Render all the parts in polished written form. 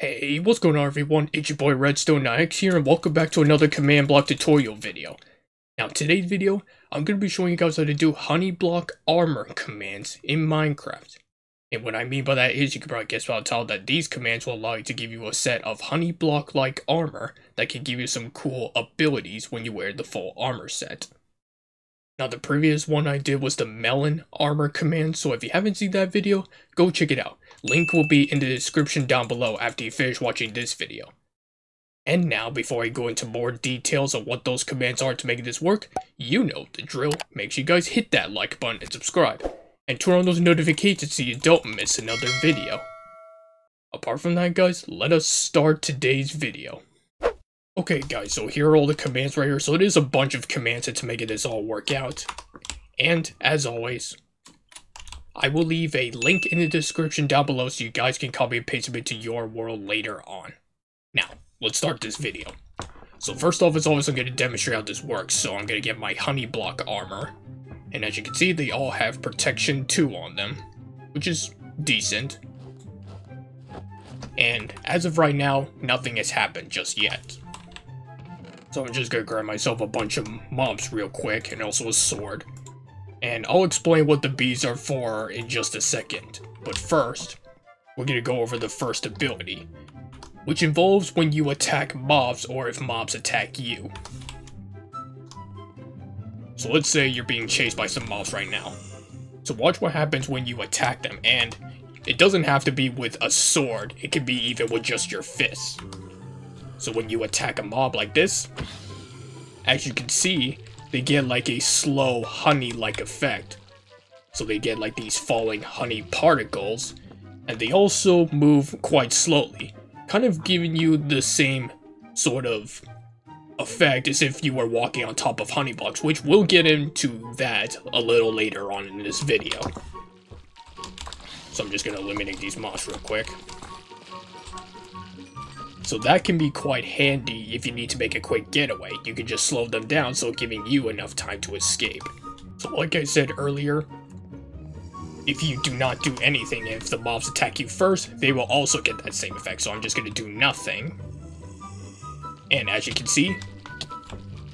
Hey, what's going on everyone? It's your boy Redstone9X here and welcome back to another command block tutorial video. Now today's video, I'm going to be showing you guys how to do honey block armor commands in Minecraft. And what I mean by that is you can probably guess by the title that these commands will allow you to give you a set of honey block like armor that can give you some cool abilities when you wear the full armor set. Now the previous one I did was the melon armor command, so if you haven't seen that video, go check it out. Link will be in the description down below after you finish watching this video. And now, before I go into more details on what those commands are to make this work, you know the drill. Make sure you guys hit that like button and subscribe. And turn on those notifications so you don't miss another video. Apart from that guys, let us start today's video. Okay guys, so here are all the commands right here. So it is a bunch of commands to make this all work out. And as always, I will leave a link in the description down below so you guys can copy and paste them into your world later on. Now, let's start this video. So first off, as always, I'm going to demonstrate how this works. So I'm going to get my honey block armor. And as you can see, they all have protection 2 on them, which is decent. And as of right now, nothing has happened just yet. So I'm just going to grab myself a bunch of mobs real quick, and also a sword. And I'll explain what the bees are for in just a second. But first, we're going to go over the first ability, which involves when you attack mobs or if mobs attack you. So let's say you're being chased by some mobs right now. So watch what happens when you attack them, and it doesn't have to be with a sword, it can be even with just your fists. So when you attack a mob like this, as you can see, they get like a slow honey-like effect. So they get like these falling honey particles, and they also move quite slowly, kind of giving you the same sort of effect as if you were walking on top of honey blocks, which we'll get into that a little later on in this video. So I'm just going to eliminate these mobs real quick. So that can be quite handy if you need to make a quick getaway. You can just slow them down, so giving you enough time to escape. So like I said earlier, if you do not do anything, if the mobs attack you first, they will also get that same effect. So I'm just going to do nothing. And as you can see,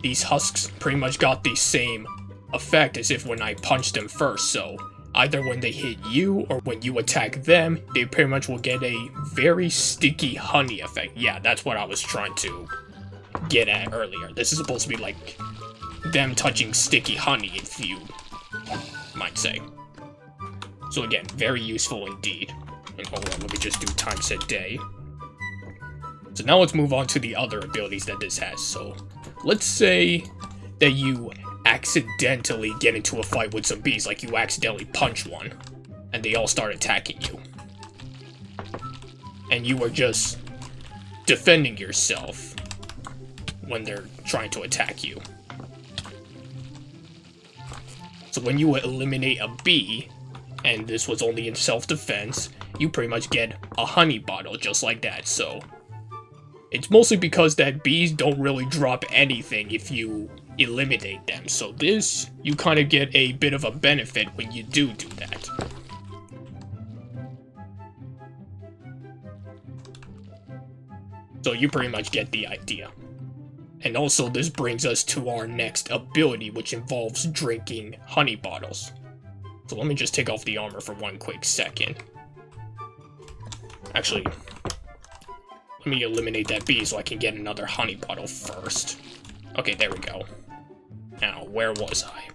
these husks pretty much got the same effect as if when I punched them first. So either when they hit you or when you attack them, they pretty much will get a very sticky honey effect. Yeah, that's what I was trying to get at earlier. This is supposed to be like them touching sticky honey, if you might say. So again, very useful indeed. And hold on, let me just do time set day. So now let's move on to the other abilities that this has. So let's say that you accidentally get into a fight with some bees, like you accidentally punch one, and they all start attacking you. And you are just defending yourself when they're trying to attack you. So when you eliminate a bee, and this was only in self-defense, you pretty much get a honey bottle just like that. So it's mostly because that bees don't really drop anything if you eliminate them. So this, you kind of get a bit of a benefit when you do that. So you pretty much get the idea. And also this brings us to our next ability, which involves drinking honey bottles. So let me just take off the armor for one quick second. Actually, let me eliminate that bee so I can get another honey bottle first. Okay, there we go. Now, where was I?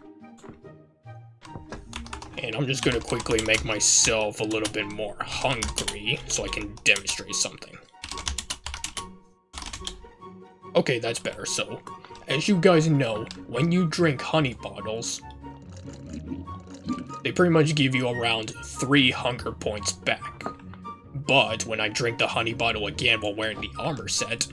And I'm just gonna quickly make myself a little bit more hungry so I can demonstrate something. Okay, that's better. So, as you guys know, when you drink honey bottles, they pretty much give you around 3 hunger points back. But when I drink the honey bottle again while wearing the armor set,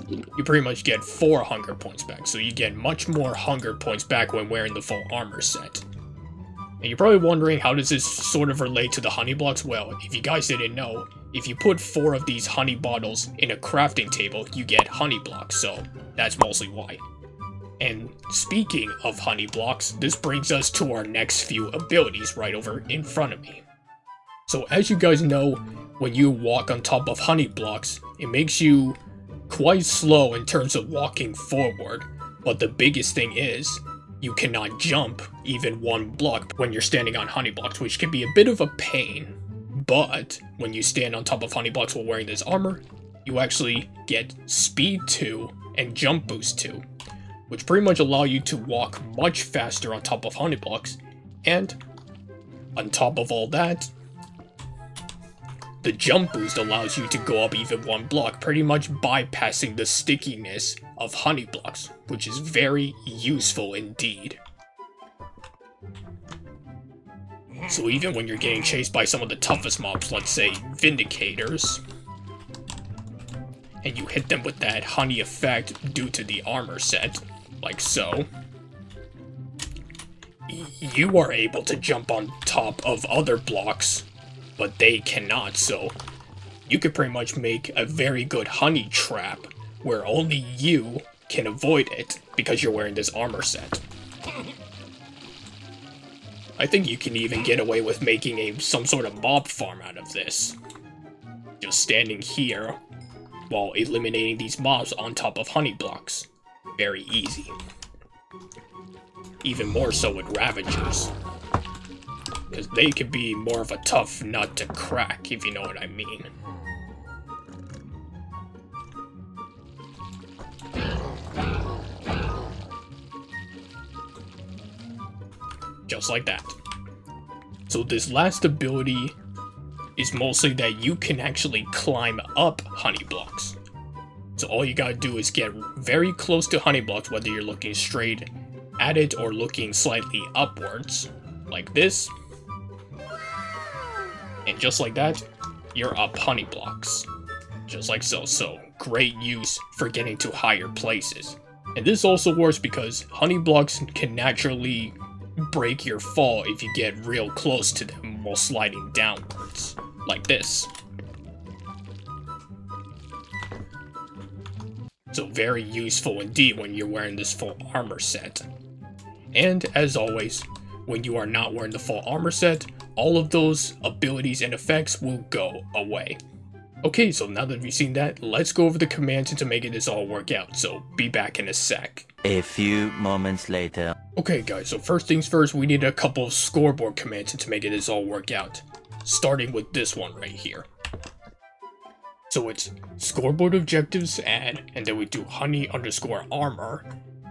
you pretty much get 4 hunger points back. So you get much more hunger points back when wearing the full armor set. And you're probably wondering, how does this sort of relate to the honey blocks? Well, if you guys didn't know, if you put 4 of these honey bottles in a crafting table, you get honey blocks. So that's mostly why. And speaking of honey blocks, this brings us to our next few abilities right over in front of me. So as you guys know, when you walk on top of honey blocks, it makes you quite slow in terms of walking forward. But the biggest thing is, you cannot jump even one block when you're standing on honey blocks, which can be a bit of a pain. But when you stand on top of honey blocks while wearing this armor, you actually get speed 2 and jump boost 2, which pretty much allow you to walk much faster on top of honey blocks. And on top of all that, the jump boost allows you to go up even one block, pretty much bypassing the stickiness of honey blocks, which is very useful indeed. So even when you're getting chased by some of the toughest mobs, let's say Vindicators, and you hit them with that honey effect due to the armor set, like so, you are able to jump on top of other blocks, but they cannot, so you could pretty much make a very good honey trap where only you can avoid it because you're wearing this armor set. I think you can even get away with making some sort of mob farm out of this. Just standing here while eliminating these mobs on top of honey blocks. Very easy. Even more so with Ravagers, because they could be more of a tough nut to crack, if you know what I mean. Just like that. So this last ability is mostly that you can actually climb up honey blocks. So all you gotta do is get very close to honey blocks, whether you're looking straight at it or looking slightly upwards, like this. And just like that, you're up honey blocks. Just like so. So, great use for getting to higher places. And this also works because honey blocks can naturally break your fall if you get real close to them while sliding downwards, like this. So very useful indeed when you're wearing this full armor set. And as always, when you are not wearing the full armor set, all of those abilities and effects will go away. Okay, so now that we've seen that, let's go over the commands into making this all work out, so be back in a sec. A few moments later. Okay guys, so first things first, we need a couple of scoreboard commands to make this all work out. Starting with this one right here. So it's scoreboard objectives add, and then we do honey_armor,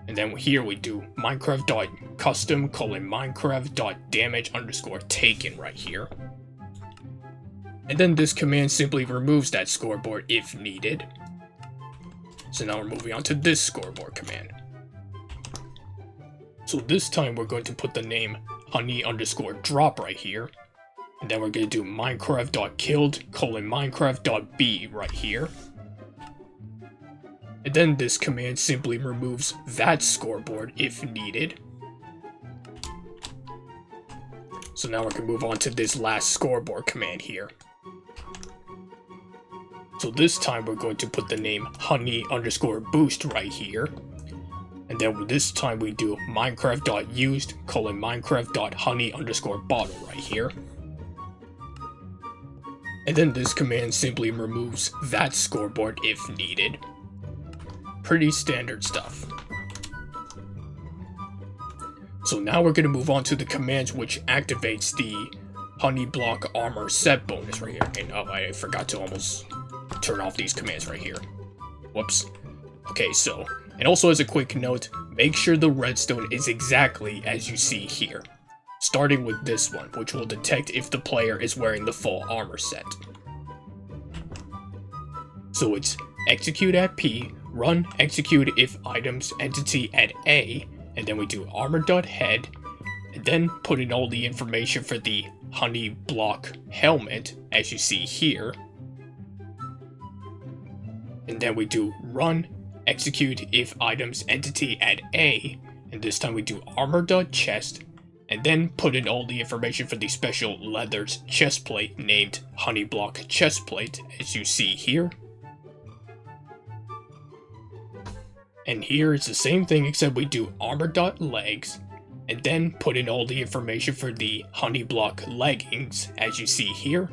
and then here we do minecraft.custom:/minecraft.damage_taken right here. And then this command simply removes that scoreboard if needed. So now we're moving on to this scoreboard command. So this time we're going to put the name honey_drop right here. And then we're going to do minecraft.killed:/minecraft.b right here. And then this command simply removes that scoreboard if needed. So now we're going to move on to this last scoreboard command here. So this time we're going to put the name honey_boost right here. And then this time we do minecraft.used:/minecraft.honey_bottle right here. And then this command simply removes that scoreboard if needed. Pretty standard stuff. So now we're going to move on to the commands which activates the honey block armor set bonus right here. And oh, I forgot to almost turn off these commands right here. Whoops. Okay, so, and also as a quick note, make sure the redstone is exactly as you see here. Starting with this one, which will detect if the player is wearing the full armor set. So it's execute at P, run execute if items entity at A, and then we do armor.head, and then put in all the information for the honey block helmet, as you see here. And then we do run execute if items entity at A, and this time we do armor.chest, and then put in all the information for the special leather chest plate named honey block chest plate, as you see here. And here it's the same thing except we do armor.legs, and then put in all the information for the honey block leggings, as you see here.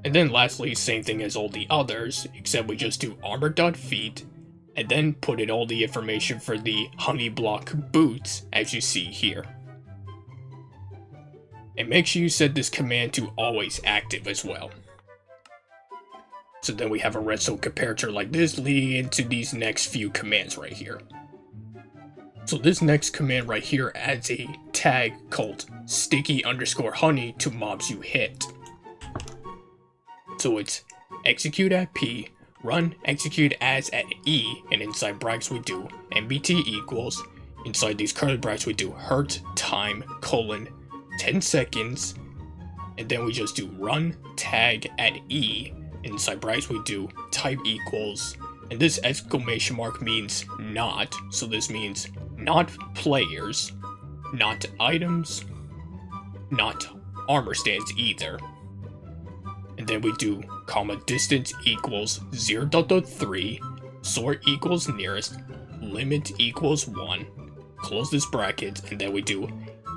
And then lastly, same thing as all the others, except we just do armor.feet, and then put in all the information for the honey block boots, as you see here. And make sure you set this command to always active as well. So then we have a redstone comparator like this leading into these next few commands right here. So this next command right here adds a tag called sticky_honey to mobs you hit. So it's execute at P, run execute as at E, and inside brackets we do MBT equals, inside these curly brackets we do hurt time colon 10 seconds, and then we just do run tag at E, and inside brackets we do type equals, and this exclamation mark means not, so this means not players, not items, not armor stands either. And then we do comma distance equals 0.3, sort equals nearest, limit equals 1, close this bracket, and then we do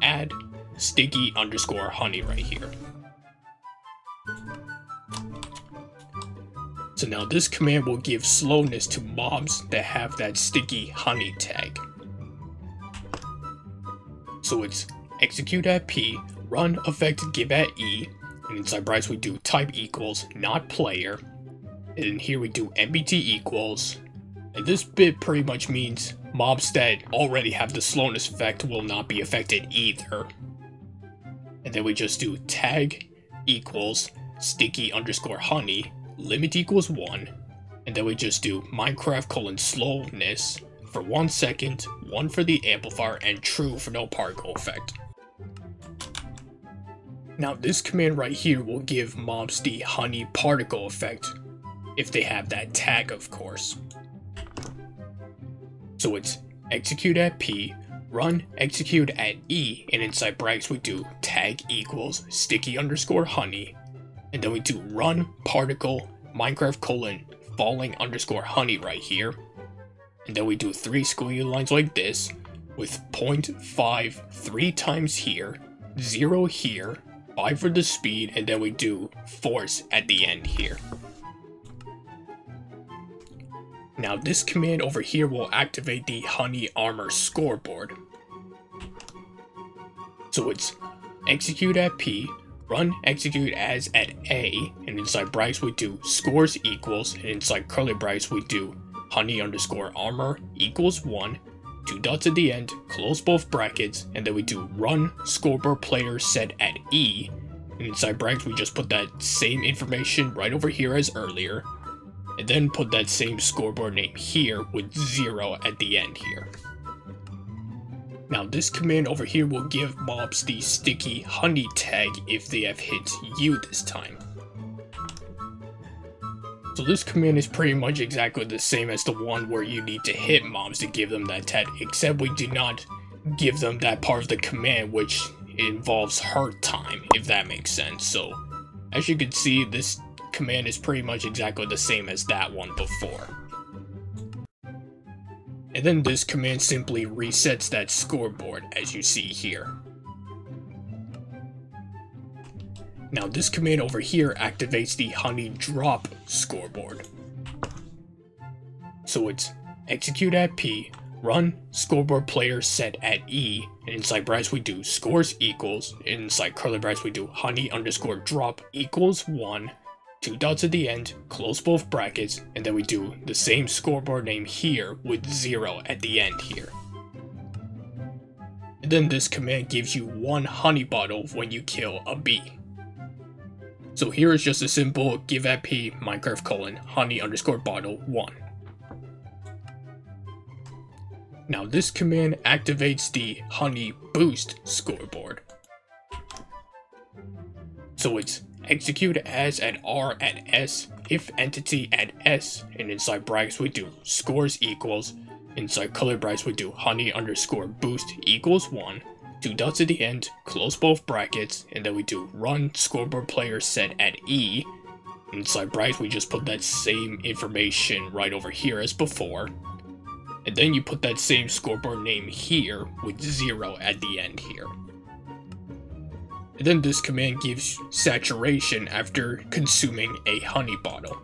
add sticky_honey right here. So now this command will give slowness to mobs that have that sticky honey tag. So it's execute at P, run effect give at E, and inside brackets we do type equals not player, and then here we do MBT equals, and this bit pretty much means mobs that already have the slowness effect will not be affected either. And then we just do tag equals sticky_honey, limit equals 1, and then we just do Minecraft slowness for 1 second, 1 for the amplifier, and true for no particle effect. Now this command right here will give mobs the honey particle effect, if they have that tag of course. So it's execute at P, run execute at E, and inside brackets we do tag equals sticky_honey, and then we do run particle Minecraft falling_honey right here, and then we do 3 squiggly lines like this, with 0.5 3 times here, 0 here, 5 for the speed, and then we do force at the end here. Now this command over here will activate the honey armor scoreboard. So it's execute at P, run execute as at A, and inside brackets we do scores equals, and inside curly brackets we do honey_armor equals 1, 2 dots at the end, close both brackets, and then we do run scoreboard player set at E, and inside brackets we just put that same information right over here as earlier, and then put that same scoreboard name here with 0 at the end here. Now this command over here will give mobs the sticky honey tag if they have hit you this time. So this command is pretty much exactly the same as the one where you need to hit mobs to give them that tag, except we do not give them that part of the command which involves hurt time, if that makes sense. So as you can see, this command is pretty much exactly the same as that one before. And then this command simply resets that scoreboard, as you see here. Now this command over here activates the honey drop scoreboard. So it's execute at P, run scoreboard player set at E, and inside brackets we do scores equals, and inside curly brackets we do honey_drop equals 1, 2 dots at the end, close both brackets, and then we do the same scoreboard name here with 0 at the end here. And then this command gives you 1 honey bottle when you kill a bee. So here is just a simple give at P Minecraft honey_bottle 1. Now this command activates the honey boost scoreboard. So it's execute as at R at S, if entity at S, and inside brackets we do scores equals, inside color brackets we do honey_boost equals 1, 2 dots at the end, close both brackets, and then we do run scoreboard player set at E. Inside brackets we just put that same information right over here as before. And then you put that same scoreboard name here with 0 at the end here. And then this command gives saturation after consuming a honey bottle.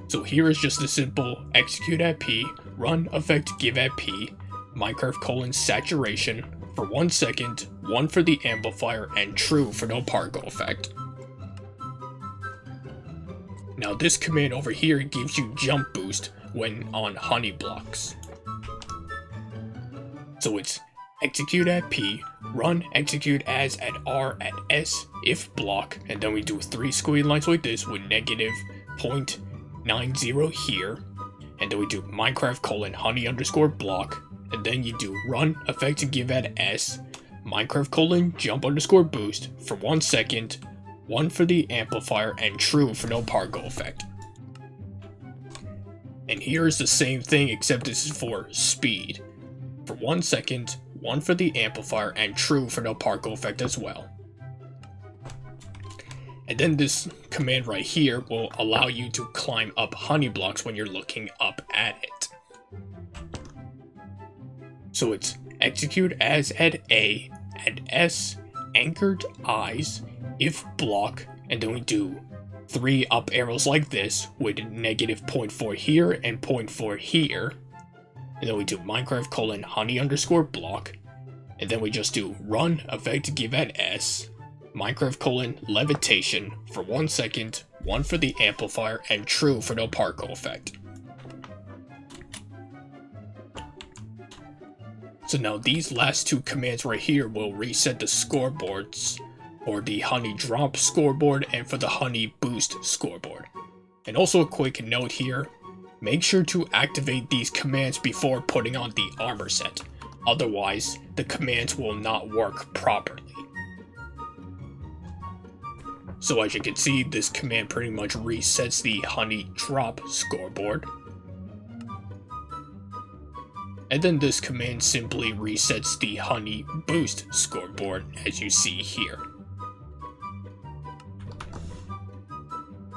So here is just a simple execute at P, run effect give at P, Minecraft : saturation for 1 second, 1 for the amplifier, and true for no particle effect. Now this command over here gives you jump boost when on honey blocks. So it's execute at P, run execute as at R at S if block, and then we do 3 squiggly lines like this with -0.90 here, and then we do Minecraft : honey _ block, and then you do run effect give at S, Minecraft : jump _ boost for 1 second, 1 for the amplifier, and true for no particle effect. And here is the same thing except this is for speed. For 1 second, 1 for the amplifier, and true for no particle effect as well. And then this command right here will allow you to climb up honey blocks when you're looking up at it. So it's execute as at A, at S, anchored eyes, if block, and then we do 3 up arrows like this with -0.4 here and 0.4 here. And then we do Minecraft : honey _ block, and then we just do run effect give at S, Minecraft : levitation for 1 second, 1 for the amplifier, and true for no particle effect. So now these last 2 commands right here will reset the scoreboards for the honey drop scoreboard and for the honey boost scoreboard. And also a quick note here, make sure to activate these commands before putting on the armor set, otherwise the commands will not work properly. So as you can see, this command pretty much resets the honey drop scoreboard. And then this command simply resets the honey boost scoreboard, as you see here.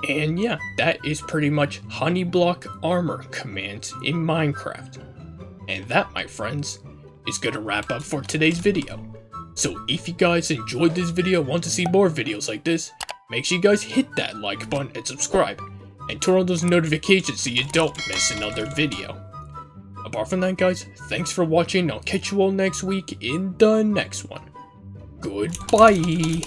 And yeah, that is pretty much honey block armor commands in Minecraft. And that, my friends, is gonna wrap up for today's video. So if you guys enjoyed this video and want to see more videos like this, make sure you guys hit that like button and subscribe, and turn on those notifications so you don't miss another video. Apart from that, guys, thanks for watching. I'll catch you all next week in the next one. Goodbye!